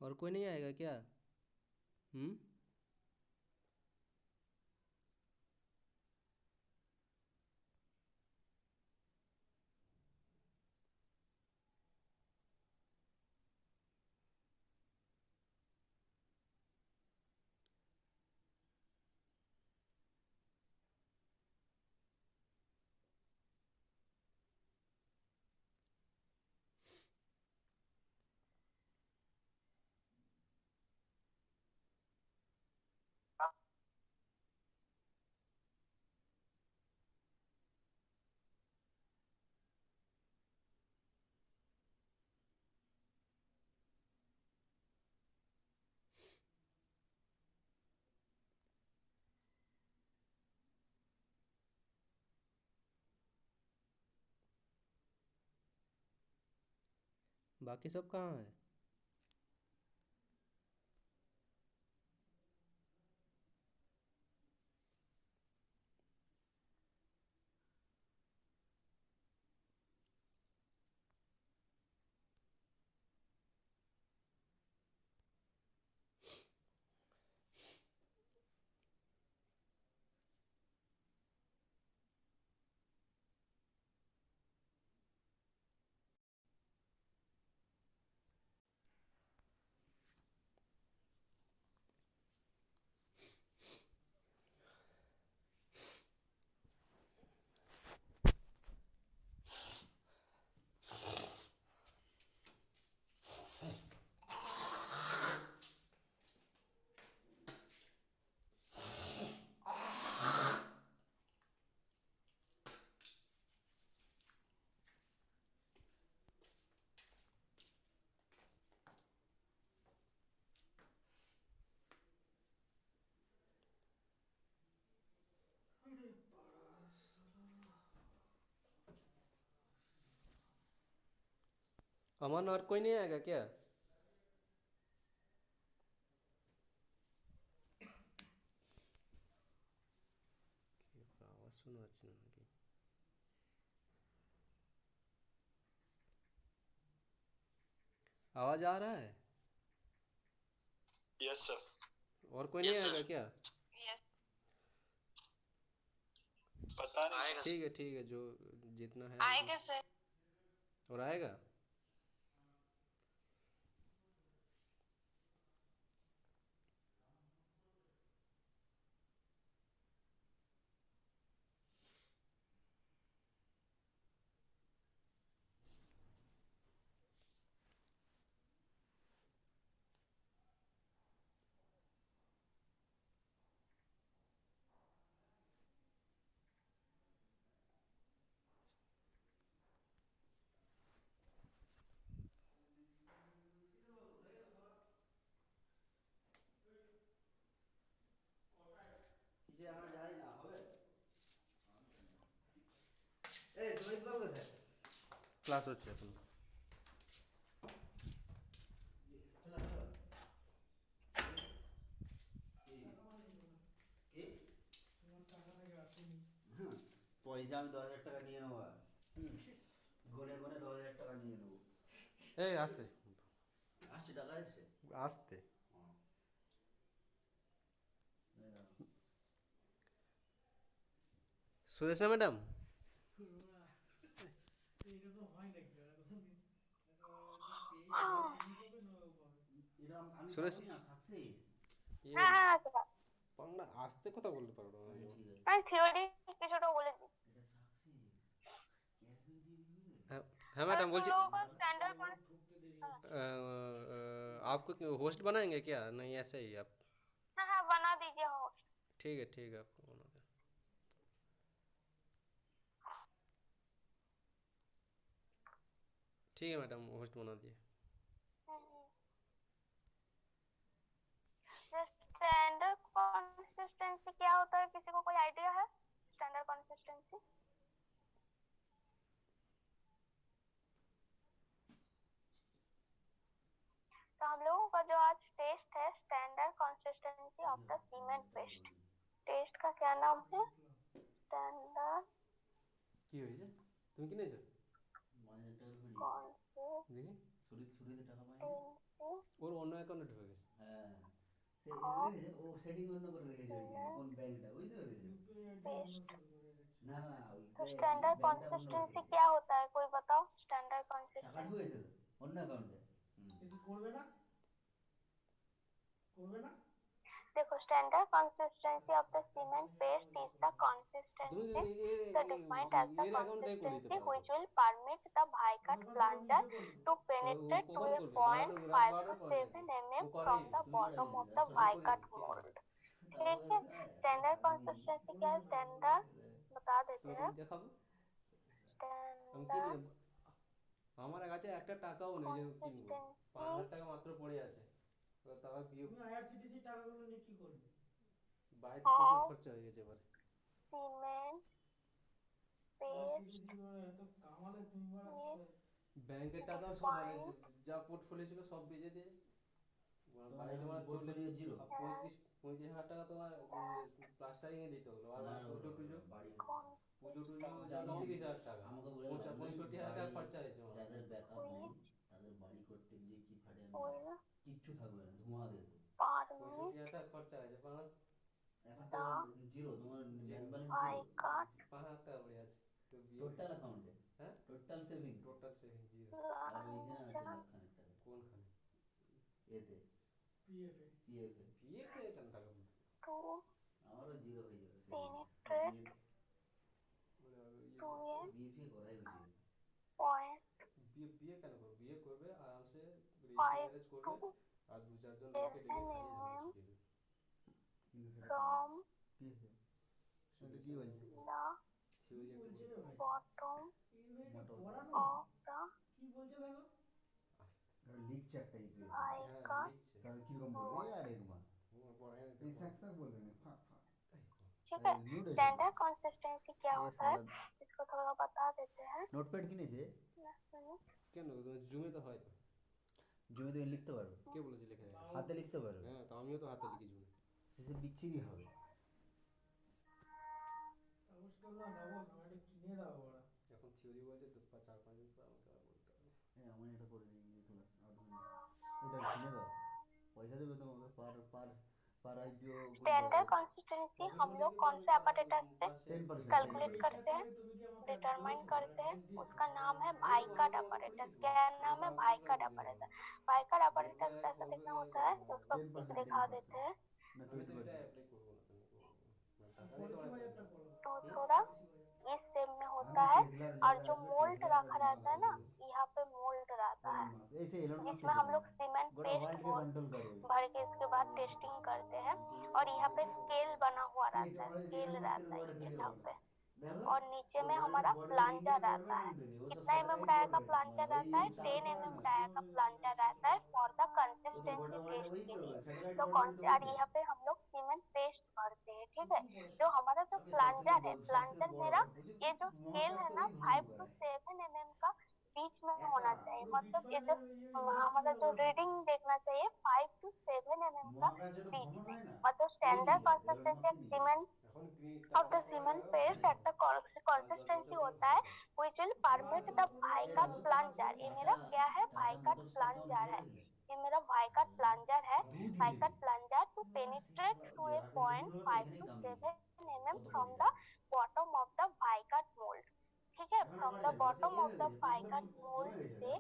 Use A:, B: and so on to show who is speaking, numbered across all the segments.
A: और कोई नहीं आएगा क्या? हम्म। बाकी सब कहाँ है? अमन और कोई नहीं आएगा क्या? आवाज़ सुनो अच्छी नहीं। आवाज़ आ रहा है?
B: Yes sir.
A: और कोई नहीं आएगा क्या?
B: पता नहीं सर।
A: ठीक है, जो जितना है आएगा सर। और आएगा। ক্লাস হচ্ছে এখন।
C: পয়সা আমি 10,000 টাকা নিয়ে নেবো। গনে গনে 10,000 টাকা নিয়ে নেবো।
A: এই আসছে।
C: 80 টাকা আছে।
A: আসতে। সুদেশনা ম্যাডাম।
C: এটা আমি
A: সুরেশ।
C: পাবোই না সাকসেস।
A: হ্যাঁ হ্যাঁ বাংলা আসতে কথা বলতে পারবো না
C: আচ্ছা
A: আমি।
C: ঠিক আছে।
A: আমি থিওরি কিছুটা বলে দিই।
C: এটা সাকসেস। ক্যাশব্যাক দিয়ে দিবি রে।
A: হ্যাঁ হ্যাঁ मैडम बोल
C: स्टैंडर्ड
A: आपको होस्ट बनाएंगे क्या? नहीं ऐसे ही आप? हाँ हाँ बना दीजिए होस्ट। ठीक है आपको बना दे। ठीक है मैडम होस्ट बना दिए। स्टैंडर्ड कंसिस्टेंसी क्या होता है, किसी को कोई आइडिया है? Standard consistency. तो हम लोगों का जो आज टेस्ट है standard consistency of the cement paste. Test का क्या नाम है? स्टैंडर्ड কি হয়েছে? তুমি কিনেছো?
C: 9,000 টাকা করে
A: कौन से
C: দেখি। ছুটিতে টাকা পাইনি।
A: ওর অন্য
D: অ্যাকাউন্টে ঢুকে গেছে।
C: হ্যাঁ
A: हाँ,
C: ও সেটিং অন্য করে রেখেছে ওইখানে কোন ব্যাংকটা বুঝতে পেরেছো?
A: पेस्ट।
C: না না
A: तो
C: ওই
A: स्टैंडर्ड
C: ব্যাংকটা অন্য
A: कंसिस्टेंसी
C: রেখেছে।
A: क्या होता है, कोई बताओ स्टैंडर्ड
C: টাকা
A: कंसिस्टेंसी।
C: ঢুকেছে তো অন্য অ্যাকাউন্টে।
A: देखो, standard consistency of the cement paste is the
D: তুমি
A: consistency that defined as the
D: এর অ্যাকাউন্ট থেকে করে দিতে
A: consistency
D: পারো তো।
A: which will permit the bicut plunger to
D: O
A: penetrate to
D: কখন
A: a
D: করবে?
A: point 5 to 7
D: ও
A: mm
D: করেই
A: from
D: নি।
A: the
C: তুমি
A: bottom
C: করাইনি
A: of
C: না
A: the
D: সবই করে
A: bicut
D: কে করে?
A: mold। ठीक
C: তারপরে
A: है, स्टैंडर्ड कंसिस्टेंसी क्या है, स्टैंडर्ड बता देते
D: তোমাকে
A: हैं।
D: আমি দেখাবো। আমি কিনি,
A: स्टैंडर्ड
D: আমার কাছে একটা টাকাও নেই যে কিনবো। 5,000
A: कंसिस्टेंसी
D: টাকা মাত্র পড়ে আছে। এবার তাও বিয়ে বাড়িতে প্রচুর
A: ऑफ
D: খরচা হয়ে গেছে এবার।
A: सीमेंट पेस्ट
D: ব্যাংকের টাকাও সব মানে
A: डिफाइंड
D: যা পোর্টফোলিও ছিল সব বেচে দিয়েছে।
C: তোমার
D: বাড়িতে
C: এখন
D: আমার চলে
C: পোর্টফোলিও জিরো।
D: 35,000 টাকা তোমার প্লাস্টারিং এ দিতে হলো। আর
C: না
D: পুজো টুজো
C: বাড়ি
D: পুজো টুজো
C: জানো
D: 30,000 টাকা,
C: আমাকে বলে লাভ নেই,
D: 65,000 টাকা
C: বাড়ি
D: খরচা হয়েছে আমার।
C: যাদের ব্যাকআপ নেই
A: which
C: তাদের বাড়ি করতে গিয়ে কি ফাটে না
A: will
C: কিচ্ছু থাকবে না ধোঁয়া দেবে।
A: permit
D: 65,000 টাকা খরচা হয়েছে।
C: এখন
A: the
C: তো জিরো তোমার ব্যাংক ব্যালেন্স জিরো।
A: bicut
D: 5,000 টাকা পড়ে আছে। তো বিয়ে
C: টোটাল অ্যাকাউন্টে
D: হ্যাঁ
C: total saving
D: total saving zero.
C: আর ওইখানে আছে
A: plunger
C: লাখখানেক টাকা
D: কোনখানে?
C: এতে পিএফ এ
D: বিয়েতে কেন টাকা বলতে?
A: to
C: আমারও জিরো হয়ে যাবে
A: penetrate to a
C: বিএফ করাই উচিত।
A: point
D: বিয়ে কেন করবে? বিয়ে করবে আরামসে, রেজিস্টার
A: 5
D: ম্যারেজ
A: to
D: করবে আর 2-4 জন লোককে ডেকে
A: 7
D: খাইয়ে দেবে
A: mm
D: শিখিয়ে দেবে।
A: from
C: পিএফ
D: শুধু
C: কি বলছে
A: the
D: থিওরি একটা বলতে
A: bottom
C: মোটর
A: of the
D: আসতে।
C: লিখছে একটা ইকুয়েশন
D: হ্যাঁ
A: bicut।
D: লিখছে।
C: তাহলে কিরকম বলবে আর একবার
D: পড়ায় না
C: এই সাকসাস বলবে না ফাক ফাক
A: ठीक है, स्टैंडर्ड कंसिस्टेंसी क्या होता है, इसको थोड़ा बता देते हैं।
C: নোটপ্যাড কিনেছে
D: কেন জুমে তো হয় তো।
C: জমি তুমি লিখতে পারবে
D: কে বলেছে লেখা যায়?
C: হাতে লিখতে পারবে
D: হ্যাঁ তো আমিও তো হাতে লিখি জুমে।
C: শেষে বিচ্ছিরি হবে।
D: এখন থিওরি বলছে তো 4-5 দিন পর আমাকে আবার বলতে হবে।
C: আমি এটা করে দিই ক্লাস আধুনিক এটা কিনে দাও পয়সা দেবে তোমাকে পার পার पार आईपीओ
A: स्टैंडर्ड कंसिस्टेंसी हम लोग कौन से apparatus से
C: 10%
A: कैलकुलेट करते हैं, डिटरमाइन करते हैं, उसका नाम है भाइकाट apparatus। क्या नाम है? भाइकाट apparatus। भाइकाट apparatus कैसे देखना होता है उसको दिखा देते हैं।
C: ना
D: আমি তো
C: 20%
D: এটা অ্যাপ্লাই করবো না, তুমি করবো না। টাকা দিতে পারবে না।
A: तो थोड़ा इस शेप में होता है और जो मोल्ड रखा रहता है ना, यहाँ पे मोल्ड रहता है
C: ऐसे एलोन मस्क
A: जिसमें हम लोग सीमेंट
C: गोटा
A: पेस्ट
C: वर्ल्ड के कंट्रोल करेगा
A: भर के इसके बाद टेस्टिंग करते हैं। और यहाँ पे स्केल बना हुआ रहता है, स्केल रहता है यहाँ पे। और नीचे में हमारा प्लांजर रहता है। कितना mm डाया का प्लांजर रहता है? 10 mm डाया का प्लांजर रहता है फॉर द कंसिस्टेंसी टेस्ट के लिए। तो और यहाँ पे हम लोग सीमेंट पेस्ट भरते हैं। ठीक है, जो हमारा जो प्लांजर है, प्लांजर मेरा ये जो स्केल है ना 5 to 7 mm का बीच में होना चाहिए। मतलब ये जो हमारा जो रीडिंग देखना चाहिए 5 to 7 mm का बीच में। मतलब स्टैंडर्ड कंसिस्टेंसी ऑफ सीमेंट
D: এখন green
A: of the cement paste একটা consistency होता है which will permit the bicut plunger। ये मेरा क्या है? bicut plunger है। ये मेरा bicut plunger है। bicut plunger to penetrate to a point 5 to 7 mm from the bottom of the bicut mold। ठीक है, from the bottom of the bicut mold से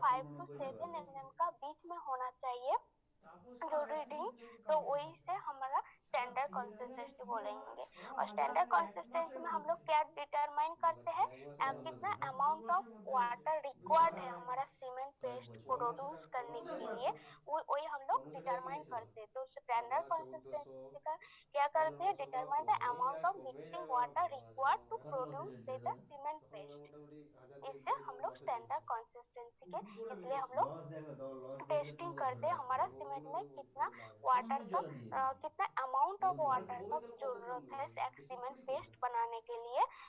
A: 5 to 7 mm का बीच में होना चाहिए जो रीडिंग। तो वही से हमारा स्टैंडर्ड कंसिस्टेंसी बोलेंगे। और स्टैंडर्ड कंसिस्टेंसी में हम लोग क्या डिटरमाइन करते हैं, कितना अमाउंट ऑफ वाटर रिक्वायर्ड है हमारा सीमेंट पेस्ट प्रोड्यूस करने के लिए, वही हम लोग डिटरमाइन करते हैं। तो स्टैंडर्ड कंसिस्टेंसी का क्या करते हैं? Determine the amount of mixing water required to produce the cement paste.
D: মোটামুটি 1,000
A: इससे हम लोग स्टैंडर्ड कंसिस्टेंसी के, इसलिए हम लोग
C: लॉस देखो तो लॉस
A: टेस्टिंग करते हैं हमारा सीमेंट में कितना वाटर का कितना अमाउंट ऑफ वाटर का जरूरत है एक सीमेंट पेस्ट बनाने के लिए।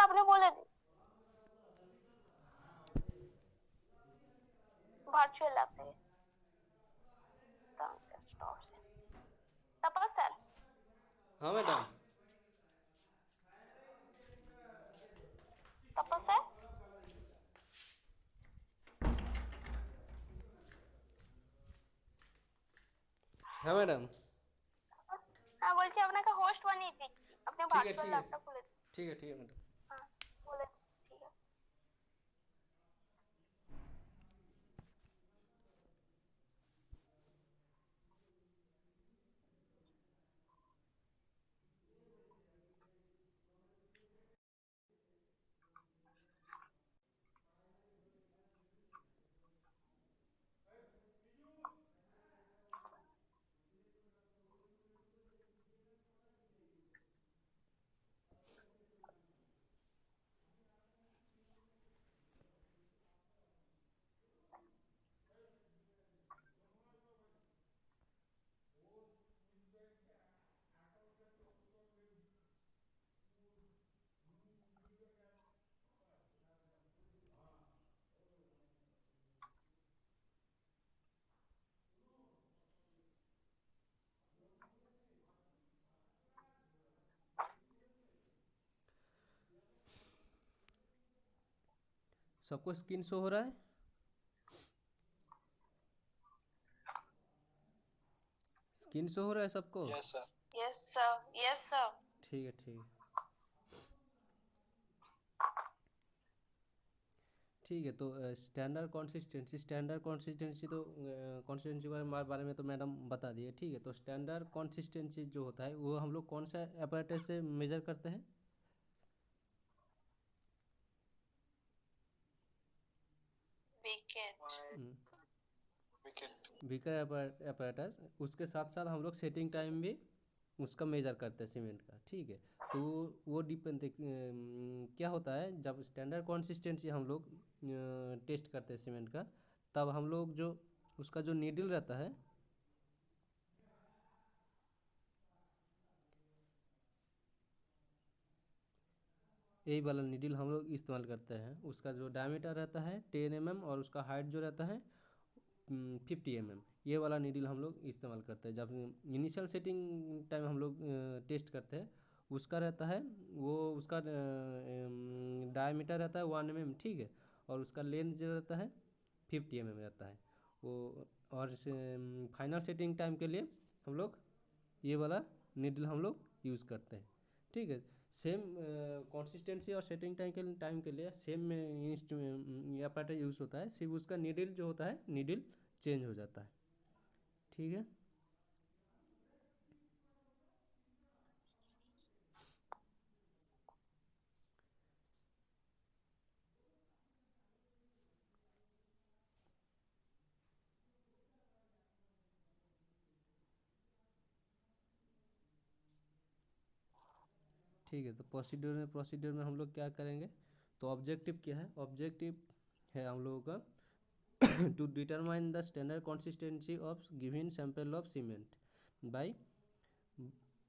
A: আপনি বলে দিন ভার্চুয়াল অ্যাপে তারপর স্যার
D: हाँ मैडम
A: তারপর স্যার
D: हाँ मैडम
A: হ্যাঁ বলছি আপনাকে হোস্ট বানিয়ে দিচ্ছি আপনি
D: ठीक है
A: ভার্চুয়াল
D: ठीक है
A: অ্যাপটা খুলে দিন
D: ठीक है ठीक है मैडम
A: হ্যাঁ বলে দিন, ঠিক আছে
D: सबको स्क्रीन शो हो रहा है? स्क्रीन शो हो रहा है सबको?
B: Yes sir.
A: Yes sir, yes sir.
D: ठीक है, ठीक है, ठीक है। तो स्टैंडर्ड कंसिस्टेंसी तो कंसिस्टेंसी के बारे में तो मैडम बता दिए। ठीक है, तो स्टैंडर्ड कंसिस्टेंसी जो होता है वो हम लोग कौन सा apparatus से मेजर करते हैं?
A: विकेट।
B: विकेट।
D: बीकर apparatus, उसके साथ साथ हम लोग सेटिंग टाइम भी उसका मेजर करते हैं सीमेंट का। ठीक है, तो वो डिपेंड क्या होता है, जब स्टैंडर्ड कंसिस्टेंसी हम लोग टेस्ट करते हैं सीमेंट का, तब हम लोग जो उसका जो नीडल रहता है, यही वाला नीडल हम लोग इस्तेमाल करते हैं। उसका जो डायमीटर रहता है 10 mm और उसका हाइट जो रहता है 50 mm, ये वाला नीडल हम लोग इस्तेमाल करते हैं। जब इनिशियल सेटिंग टाइम हम लोग टेस्ट करते हैं, उसका रहता है वो उसका डायमीटर रहता है 1 mm। ठीक है, और उसका लेंथ जो रहता है 50 mm रहता है वो। और फाइनल सेटिंग टाइम के लिए हम लोग ये वाला नीडल हम लोग यूज़ करते हैं। ठीक है, सेम कंसिस्टेंसी और सेटिंग टाइम के लिए सेम apparatus यूज़ होता है, सिर्फ उसका नीडल जो होता है नीडल चेंज हो जाता है। ठीक है, ठीक है। तो प्रोसीड्यूर में हम लोग क्या करेंगे, तो ऑब्जेक्टिव क्या है, ऑब्जेक्टिव है हम लोगों का to determine the standard consistency of given sample of cement by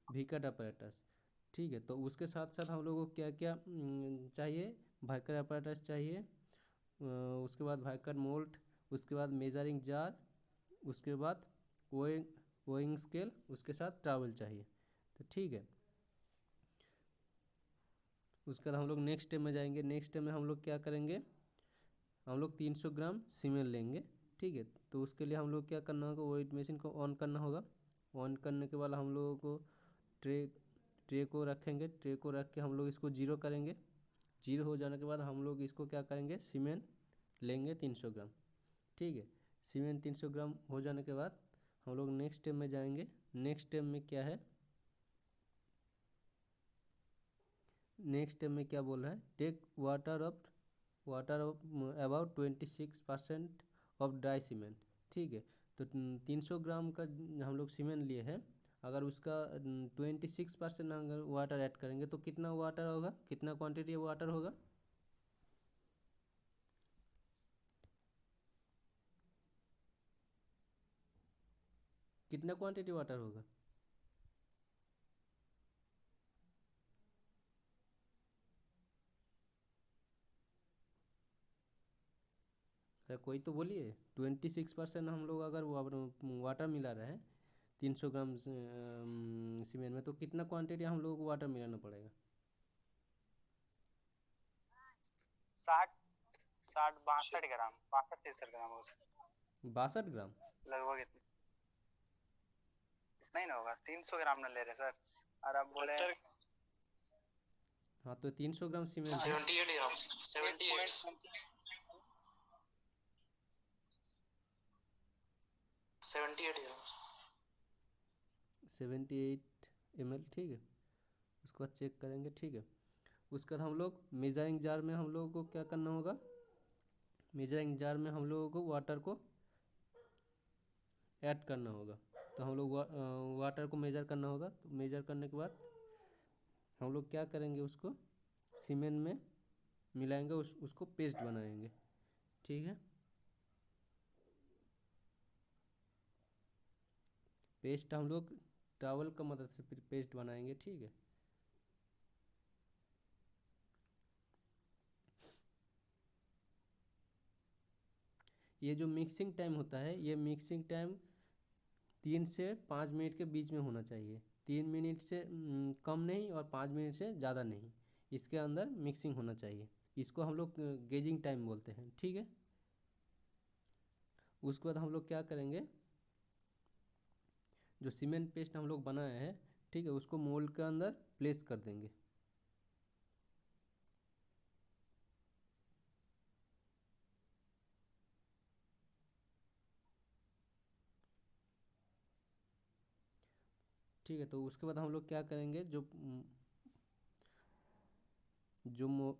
D: Vicat apparatus। ठीक है, तो उसके साथ साथ हम लोगों को क्या क्या चाहिए, वीकर apparatus चाहिए, उसके बाद वीकर मोल्ड, उसके बाद मेजरिंग जार, उसके बाद वोइंग स्केल, उसके साथ ट्रैवल चाहिए। तो ठीक है, उसके बाद हम लोग नेक्स्ट स्टेप में जाएंगे। नेक्स्ट स्टेप में हम लोग क्या करेंगे, हम लोग 300 ग्राम सीमेंट लेंगे। ठीक है, तो उसके लिए हम लोग क्या करना होगा, वेट मशीन को ऑन करना होगा। ऑन करने के बाद हम लोगों को ट्रे ट्रे को रखेंगे, ट्रे को रख के हम लोग इसको जीरो करेंगे। जीरो हो जाने के बाद हम लोग इसको क्या करेंगे, सीमेंट लेंगे 300 ग्राम। ठीक है, सीमेंट 300 ग्राम हो जाने के बाद हम लोग नेक्स्ट स्टेप में जाएंगे। नेक्स्ट स्टेप में क्या है, नेक्स्ट स्टेप में क्या बोल रहा है, take water of about 26% of dry cement. ठीक है, तो 300 ग्राम का हम लोग सीमेंट लिए हैं, अगर उसका 26% अगर वाटर ऐड करेंगे तो कितना वाटर होगा, कितना क्वांटिटी वाटर होगा, कितना क्वांटिटी वाटर होगा? अरे कोई तो बोलिए। 26% हम लोग अगर वाटर मिला रहे हैं 300 ग्राम सीमेंट में, तो कितना क्वांटिटी हम लोग को वाटर मिलाना पड़ेगा?
B: 62 ग्राम, 63 ग्राम हो सकता
D: 62 ग्राम?
B: लगभग इतना। इतना ही ना होगा, 300 ग्राम ना ले रहे सर। और आप बोले
D: हाँ, तो 300 ग्राम सीमेंट है।
B: 78 ग्राम, 78 ग्राम।
D: 78 ml। ठीक है, उसके बाद चेक करेंगे। ठीक है, उसके बाद हम लोग मेजरिंग जार में हम लोगों को क्या करना होगा, मेजरिंग जार में हम लोगों को वाटर को ऐड करना होगा। तो हम लोग वाटर को मेजर करना होगा। तो मेजर करने के बाद हम लोग क्या करेंगे, उसको सीमेंट में मिलाएंगे, उसको पेस्ट बनाएंगे। ठीक है, पेस्ट हम लोग टॉवल का मदद से पेस्ट बनाएंगे। ठीक है, ये जो मिक्सिंग टाइम होता है, ये मिक्सिंग टाइम 3 से 5 मिनट के बीच में होना चाहिए। 3 मिनट से कम नहीं और 5 मिनट से ज़्यादा नहीं, इसके अंदर मिक्सिंग होना चाहिए। इसको हम लोग गेजिंग टाइम बोलते हैं, ठीक है। उसके बाद हम लोग क्या करेंगे, जो सीमेंट पेस्ट हम लोग बनाए हैं, ठीक है, उसको मोल्ड के अंदर प्लेस कर देंगे। ठीक है, तो उसके बाद हम लोग क्या करेंगे, जो मो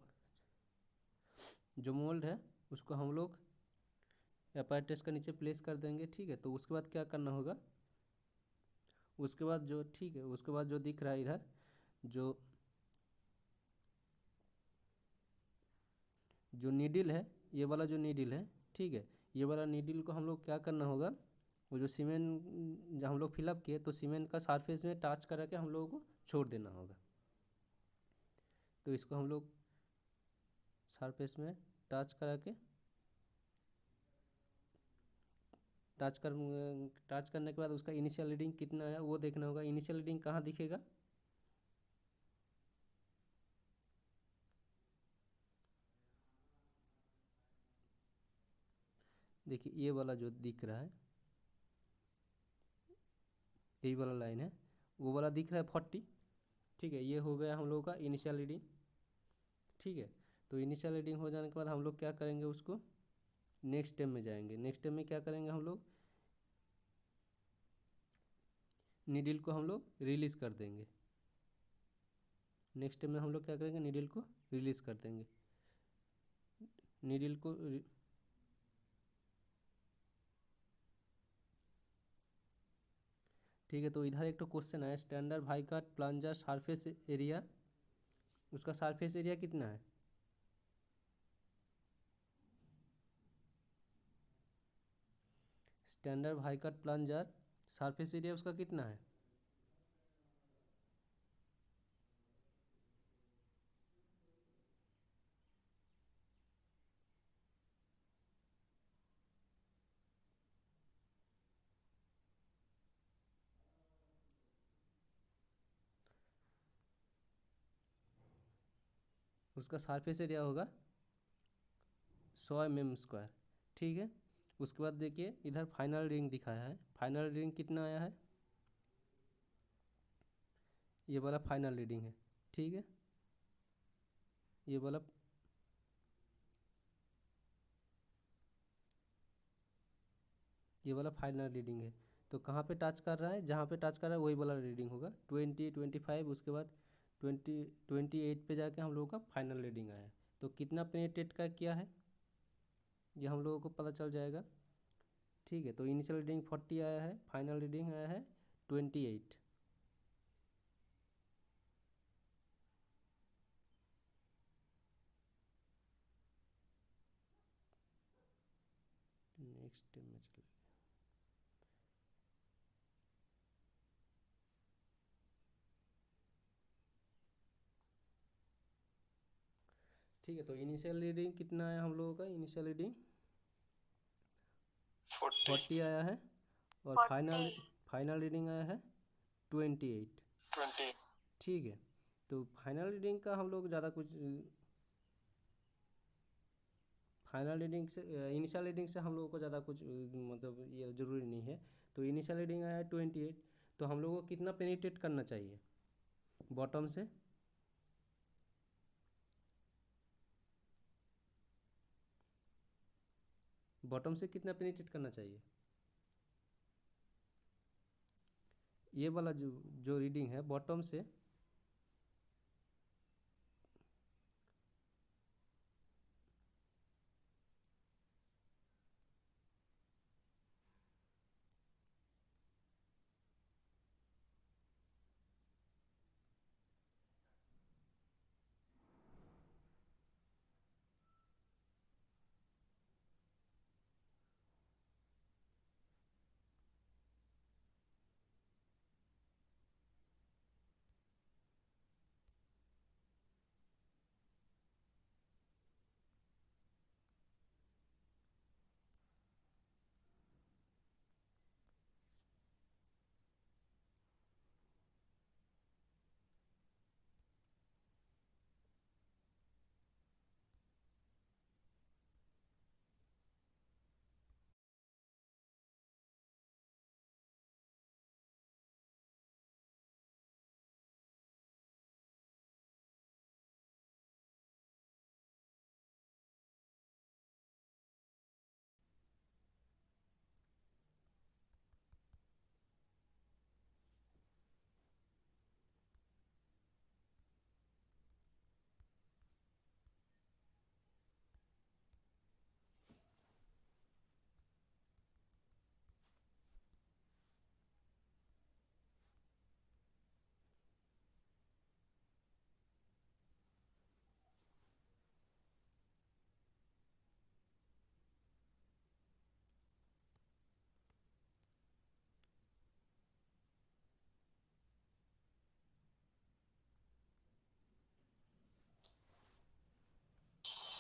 D: जो मोल्ड है उसको हम लोग एपैरेटस का नीचे प्लेस कर देंगे, ठीक है। तो उसके बाद क्या करना होगा, उसके बाद जो, ठीक है, उसके बाद जो दिख रहा है इधर, जो जो नीडल है, ये वाला जो नीडल है, ठीक है, ये वाला नीडल को हम लोग क्या करना होगा, वो जो सीमेंट जब हम लोग फिलअप किए तो सीमेंट का सरफेस में टच करा के हम लोगों को छोड़ देना होगा। तो इसको हम लोग सरफेस में टच करा के टच करने के बाद उसका इनिशियल रीडिंग कितना है वो देखना होगा। इनिशियल रीडिंग कहाँ दिखेगा, देखिए ये वाला जो दिख रहा है, यही वाला लाइन है, वो वाला दिख रहा है 40, ठीक है। ये हो गया हम लोगों का इनिशियल रीडिंग, ठीक है। तो इनिशियल रीडिंग हो जाने के बाद हम लोग क्या करेंगे, उसको नेक्स्ट स्टेप में जाएंगे। नेक्स्ट स्टेप में क्या करेंगे, हम लोग नीडल को हम लोग रिलीज़ कर देंगे। नेक्स्ट स्टेप में हम लोग क्या करेंगे, नीडल को रिलीज़ कर देंगे। नीडल को ठीक है, तो इधर एक तो क्वेश्चन है, स्टैंडर्ड भाई का प्लंजर सरफेस एरिया, उसका सरफेस एरिया कितना है, स्टैंडर्ड भाई का प्लंजर सरफेस एरिया उसका कितना है, उसका सरफेस एरिया होगा 100 mm², ठीक है। उसके बाद देखिए इधर फाइनल रीडिंग दिखाया है, फाइनल रीडिंग कितना आया है, ये वाला फाइनल रीडिंग है, ठीक है। ये वाला फाइनल रीडिंग है। तो कहाँ पे टच कर रहा है, जहाँ पे टच कर रहा है वही वाला रीडिंग होगा 20, 25, उसके बाद 28 पे जाके हम लोगों का फाइनल रीडिंग आया है। तो कितना पेनिट्रेट का किया है ये हम लोगों को पता चल जाएगा, ठीक है। तो इनिशियल रीडिंग 40 आया है, फाइनल रीडिंग आया है 28। नेक्स्ट में चले, ठीक है। तो इनिशियल रीडिंग कितना आया हम लोगों का, इनिशियल रीडिंग 40 आया है, और
A: 40।
D: फाइनल रीडिंग आया है 28, ठीक है। तो फाइनल रीडिंग का हम लोग ज़्यादा कुछ, फाइनल रीडिंग से इनिशियल रीडिंग से हम लोगों को ज़्यादा कुछ मतलब ये ज़रूरी नहीं है। तो इनिशियल रीडिंग आया है 28, तो हम लोगों को कितना पेनिट्रेट करना चाहिए बॉटम से, बॉटम से कितना पेनिट्रेट करना चाहिए, ये वाला जो रीडिंग है बॉटम से,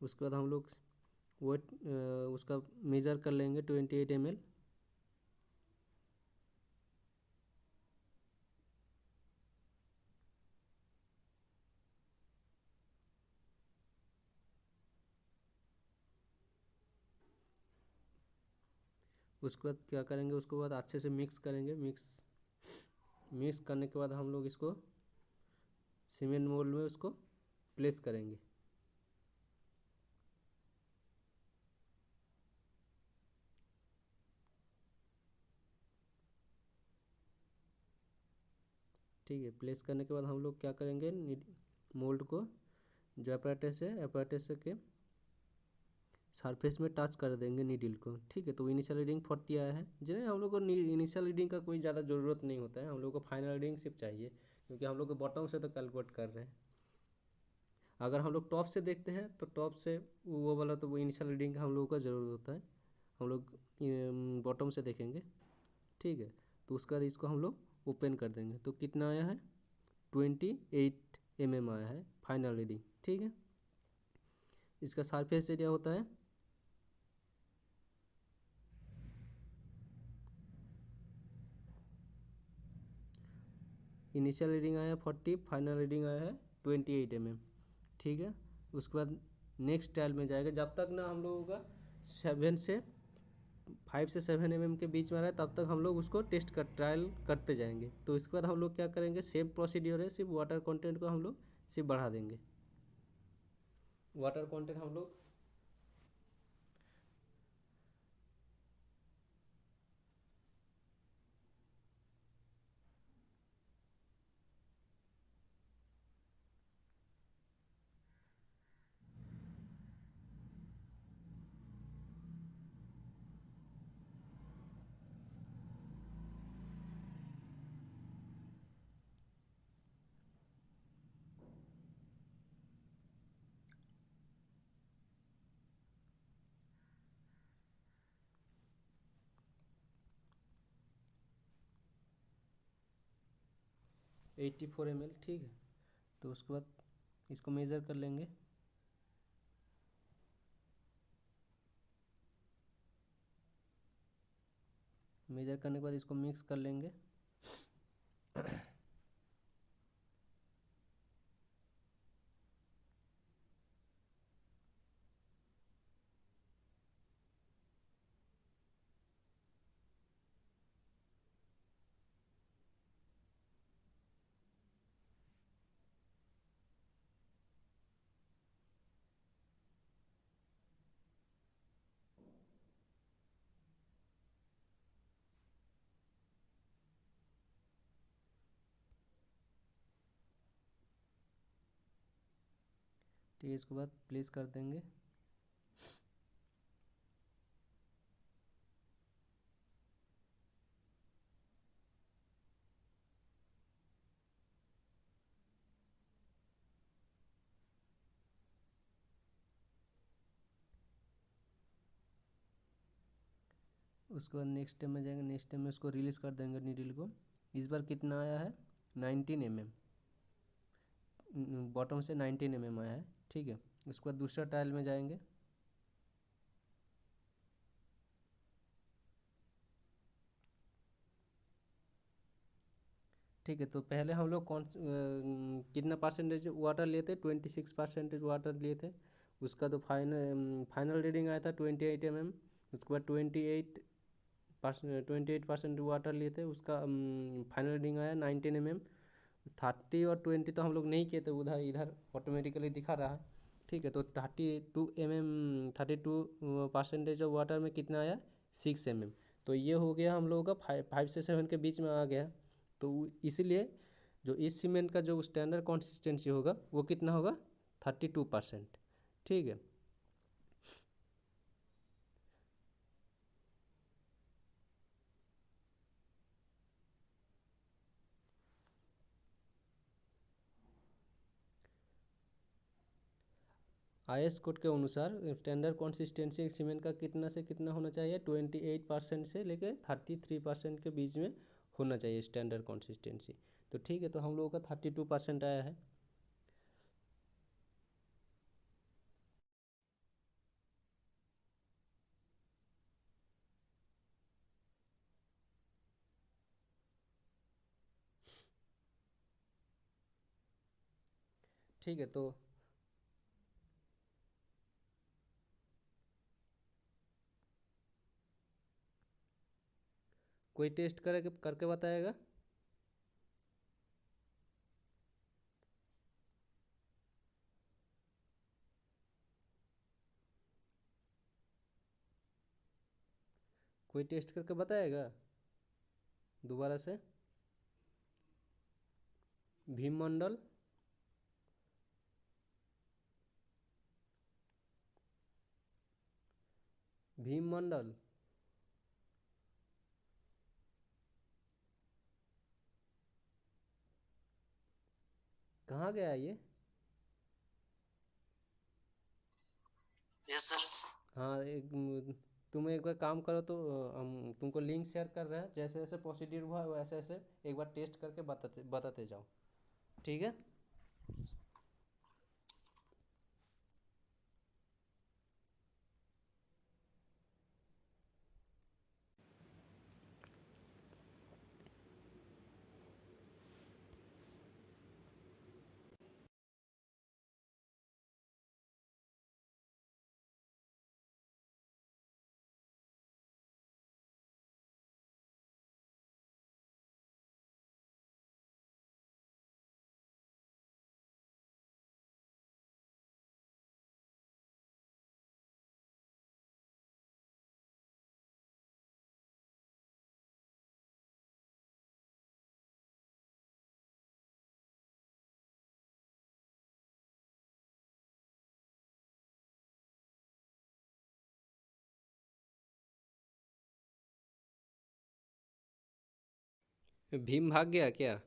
D: उसके बाद हम लोग वेट उसका मेज़र कर लेंगे 28 ml। उसके बाद क्या करेंगे, उसके बाद अच्छे से मिक्स करेंगे। मिक्स करने के बाद हम लोग इसको सीमेंट मोल्ड में उसको प्लेस करेंगे। ठीक है, प्लेस करने के बाद हम लोग क्या करेंगे, मोल्ड को जो अपैरेटस के सरफेस में टच कर देंगे नीडल को। ठीक है, तो इनिशियल रीडिंग 40 आया है। जिन्हें हम लोग को इनिशियल रीडिंग का कोई ज़्यादा ज़रूरत नहीं होता है, हम लोग को फाइनल रीडिंग सिर्फ चाहिए, क्योंकि हम लोग को बॉटम से तो कैलकुलेट कर रहे हैं। अगर हम लोग टॉप से देखते हैं तो टॉप से वो वाला तो वो इनिशियल रीडिंग का हम लोगों का ज़रूरत होता है, हम लोग बॉटम से देखेंगे। ठीक है, तो उसके बाद इसको हम लोग ओपन कर देंगे। तो कितना आया है, 28 mm आया है फाइनल रीडिंग। ठीक है, इसका सरफेस एरिया होता है इनिशियल रीडिंग आया 40, फाइनल रीडिंग आया है 28 mm। ठीक है, उसके बाद नेक्स्ट टाइल में जाएगा। जब तक ना हम लोगों का 5 से 7 mm के बीच में रहा है, तब तक हम लोग उसको टेस्ट कर ट्रायल करते जाएंगे। तो इसके बाद हम लोग क्या करेंगे, सेम प्रोसीड्योर है, सिर्फ वाटर कंटेंट को हम लोग सिर्फ बढ़ा देंगे। वाटर कंटेंट हम लोग 84 ml। ठीक है, तो उसके बाद इसको मेज़र कर लेंगे। मेज़र करने के बाद इसको मिक्स कर लेंगे। ठीक है, इसके बाद प्लेस कर देंगे। उसके बाद नेक्स्ट स्टेप में जाएंगे। नेक्स्ट स्टेप में उसको रिलीज़ कर देंगे नीडल को। इस बार कितना आया है, 19 mm, बॉटम से 19 mm आया है। ठीक है, उसके बाद दूसरा टाइल में जाएंगे। ठीक है, तो पहले हम लोग कितना परसेंटेज वाटर लिए थे, 26% वाटर लिए थे। उसका तो फाइनल रीडिंग आया था 28 mm। उसके बाद 28% वाटर लिए थे, उसका फाइनल रीडिंग आया 19 mm। 30 और 20 तो हम लोग नहीं किए थे, उधर इधर ऑटोमेटिकली दिखा रहा है। ठीक है, तो 32% ऑफ वाटर में कितना आया, 6 mm। तो ये हो गया हम लोगों का 5 से 7 के बीच में आ गया। तो इसीलिए जो इस सीमेंट का जो स्टैंडर्ड कंसिस्टेंसी होगा वो कितना होगा, 32%। ठीक है, IS कोड के अनुसार स्टैंडर्ड कंसिस्टेंसी सीमेंट का कितना से कितना होना चाहिए, 28% से लेकर 33% के बीच में होना चाहिए स्टैंडर्ड कंसिस्टेंसी। तो ठीक है, तो हम लोगों का 32% आया है। ठीक है। तो कोई टेस्ट करके बताएगा? कोई टेस्ट करके बताएगा दोबारा से? भीम मंडल, भीम मंडल, कहाँ गया ये?
B: Yes sir.
D: हाँ, तुम एक बार काम करो तो हम तुमको लिंक शेयर कर रहे हैं, जैसे जैसे प्रोसीड्यूर हुआ वैसे वैसे एक बार टेस्ट करके बताते बताते जाओ, ठीक है? भीम भाग गया क्या?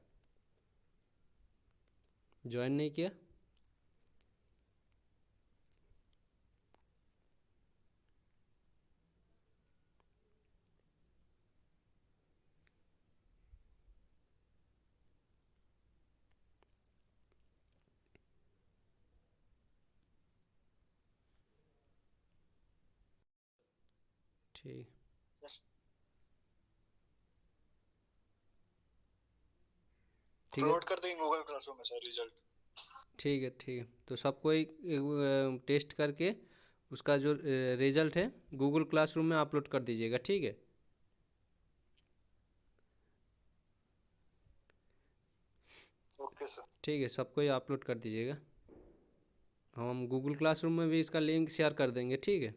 D: ज्वाइन नहीं किया? ठीक
B: सर
D: ठीक है।
B: अपलोड कर देंगे गूगल क्लासरूम में सर रिजल्ट।
D: ठीक है, ठीक है। तो सबको एक टेस्ट करके उसका जो रिजल्ट है गूगल क्लासरूम में अपलोड कर दीजिएगा, ठीक है?
B: Okay sir.
D: ठीक है, सबको ही अपलोड कर दीजिएगा। हम गूगल क्लासरूम में भी इसका लिंक शेयर कर देंगे, ठीक है?